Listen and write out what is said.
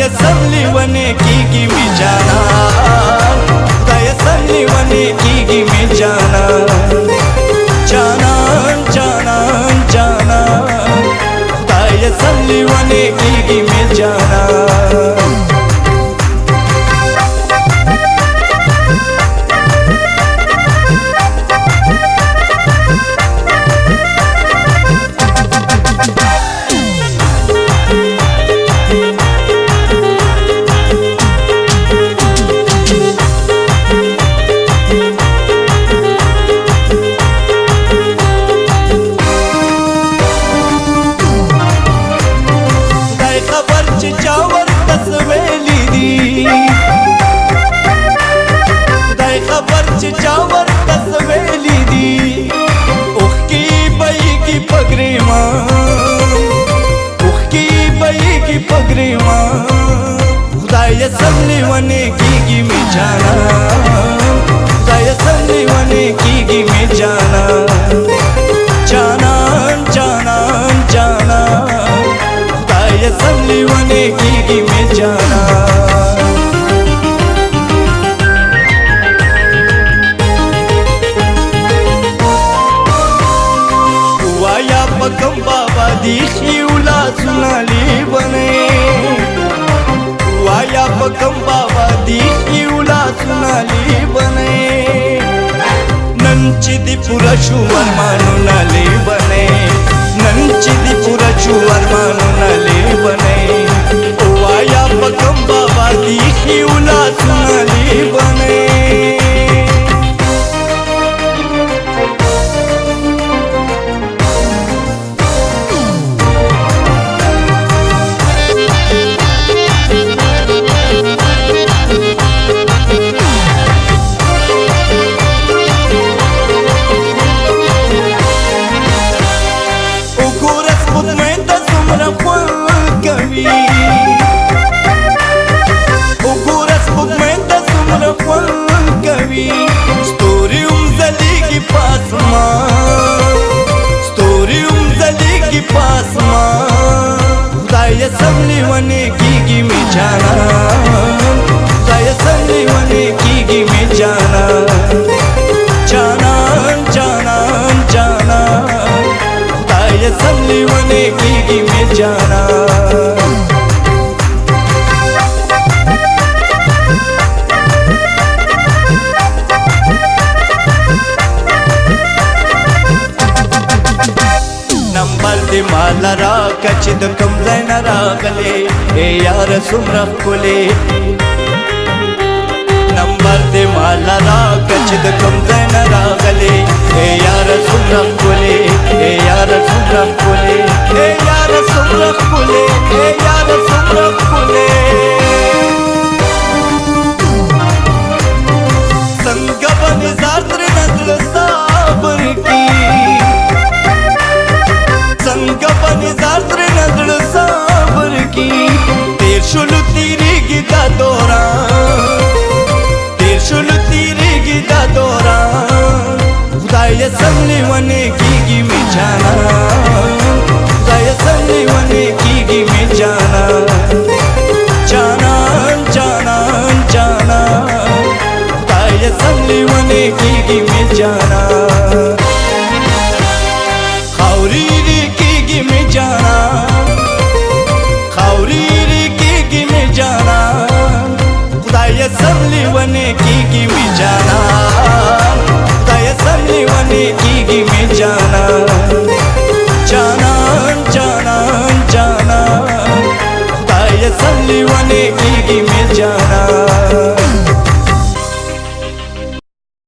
सबली वने की में जाना, खुदाया सबली वने की में जाना, जाना जाना जाना, खुदाया सबली वने की में जाना। जावर तस्वेली दी उखकी बई की पगरी माँ, उखकी बई की पगरी माँ, खुदाया सबली वने की में जाना, खुदाया सबली वने की में जाना, जाना जाना जाना, खुदाया सबली वने की में जाना। पकम बाबा दीखी उला सुनाली बने, वाया पकम बाबा दीखी उला सुनाली बने, नंचिदी पुरा शुवर मानु नाले बने, नंचिदी पुरा शुवर मानु नाले बने, वाया पकम बाबा दीखी उला सुनाली बने। खुदाया सबली वने की में जाना, खुदाया सबली वने की में जाना, जाना जाना जाना, खुदाया सबली वने की में जाना। नंबर दे माला रा कचिद कम जैन रागले ए यार सुमरख कुले, नंबर दे माला रा कचिद कम जैन रागले ए यार सुमरख कुले, ए यार सुमरख कुले, ए यार सुमरख कुले, ए यार सुमरख कुले। संगबन ज़ात्र नज़र साबर की, संगबन ज़ात्र नज़र साबर की, तेर शुलु तीरी गिदा दौरा, तेर शुलु तीरी गिदा दौरा, खुदाया सबली वने की में जाना, खुदाया सबली वने की में जाना, जाना जाना जाना, खुदाया सबली वने की में जाना। खौरी की में जाना, खौरी की में जाना, खुदाया सबली वने की में जाना, खुदाया सबली वने